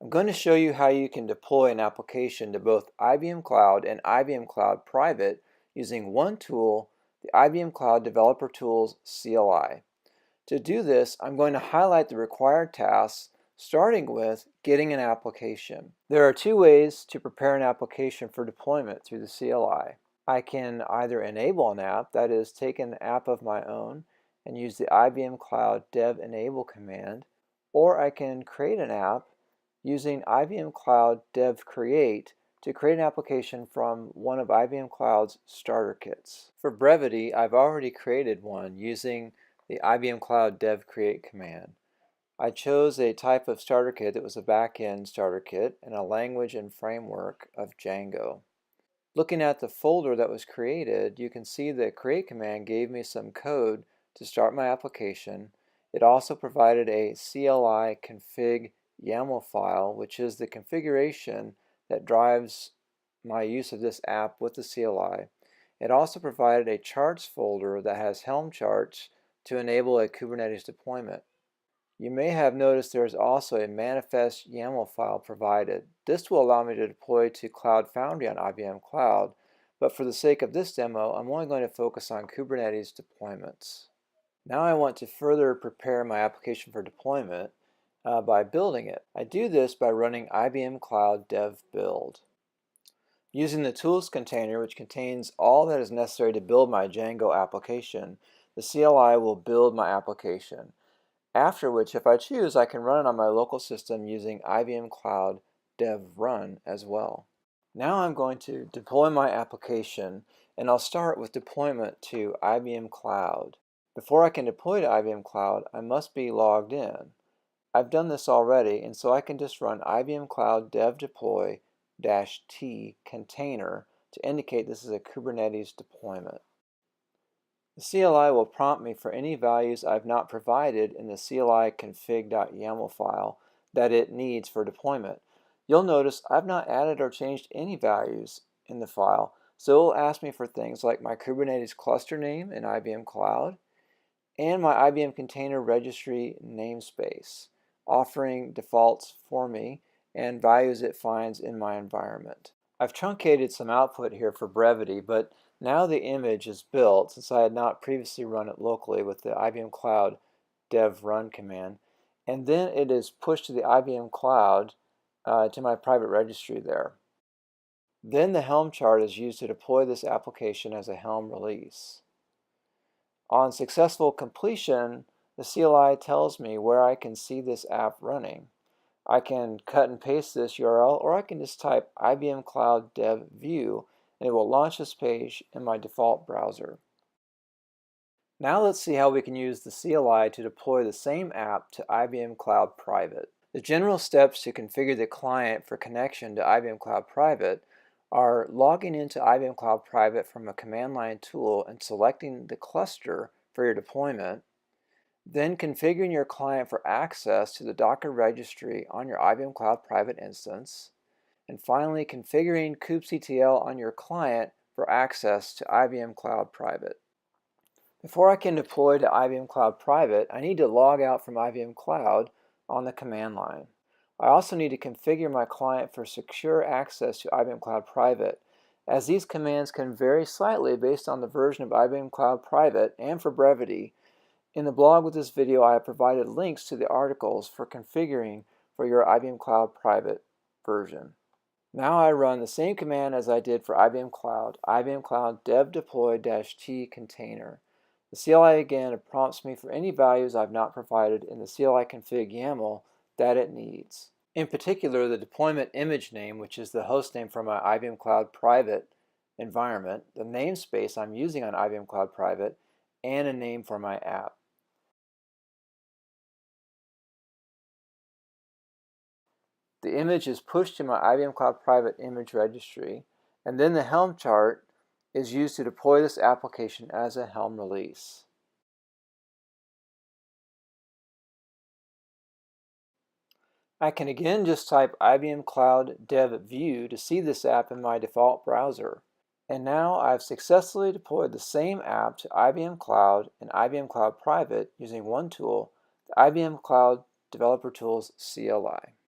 I'm going to show you how you can deploy an application to both IBM Cloud and IBM Cloud Private using one tool, the IBM Cloud Developer Tools CLI. To do this, I'm going to highlight the required tasks, starting with getting an application. There are two ways to prepare an application for deployment through the CLI. I can either enable an app, that is, take an app of my own and use the IBM Cloud dev enable command, or I can create an app using IBM Cloud dev create to create an application from one of IBM Cloud's starter kits. For brevity, I've already created one using the IBM Cloud dev create command. I chose a type of starter kit that was a back-end starter kit and a language and framework of Django. Looking at the folder that was created, you can see the create command gave me some code to start my application. It also provided a CLI config YAML file, which is the configuration that drives my use of this app with the CLI. It also provided a charts folder that has Helm charts to enable a Kubernetes deployment. You may have noticed there is also a manifest YAML file provided. This will allow me to deploy to Cloud Foundry on IBM Cloud, but for the sake of this demo, I'm only going to focus on Kubernetes deployments. Now I want to further prepare my application for deployment by building it. I do this by running IBM Cloud dev build. Using the tools container, which contains all that is necessary to build my Django application, the CLI will build my application. After which, if I choose, I can run it on my local system using IBM Cloud dev run as well. Now I'm going to deploy my application, and I'll start with deployment to IBM Cloud. Before I can deploy to IBM Cloud, I must be logged in. I've done this already, and so I can just run IBM Cloud dev deploy -t container to indicate this is a Kubernetes deployment. The CLI will prompt me for any values I've not provided in the CLI config.yaml file that it needs for deployment. You'll notice I've not added or changed any values in the file, so it will ask me for things like my Kubernetes cluster name in IBM Cloud and my IBM Container Registry namespace, offering defaults for me and values it finds in my environment. I've truncated some output here for brevity, but now the image is built since I had not previously run it locally with the IBM Cloud dev run command, and then it is pushed to the IBM Cloud to my private registry there. Then the Helm chart is used to deploy this application as a Helm release. On successful completion, the CLI tells me where I can see this app running. I can cut and paste this URL, or I can just type IBM Cloud Dev View, and it will launch this page in my default browser. Now let's see how we can use the CLI to deploy the same app to IBM Cloud Private. The general steps to configure the client for connection to IBM Cloud Private are logging into IBM Cloud Private from a command line tool and selecting the cluster for your deployment, then configuring your client for access to the Docker registry on your IBM Cloud Private instance, and finally configuring kubectl on your client for access to IBM Cloud Private. Before I can deploy to IBM Cloud Private, I need to log out from IBM Cloud on the command line. I also need to configure my client for secure access to IBM Cloud Private, as these commands can vary slightly based on the version of IBM Cloud Private. And for brevity, in the blog with this video I have provided links to the articles for configuring for your IBM Cloud Private version. Now I run the same command as I did for IBM Cloud dev deploy -t container. The CLI again prompts me for any values I've not provided in the CLI config YAML that it needs. In particular, the deployment image name, which is the host name for my IBM Cloud Private environment, the namespace I'm using on IBM Cloud Private, and a name for my app. The image is pushed to my IBM Cloud Private image registry, and then the Helm chart is used to deploy this application as a Helm release. I can again just type IBM Cloud Dev View to see this app in my default browser. And now I've successfully deployed the same app to IBM Cloud and IBM Cloud Private using one tool, the IBM Cloud Developer Tools CLI.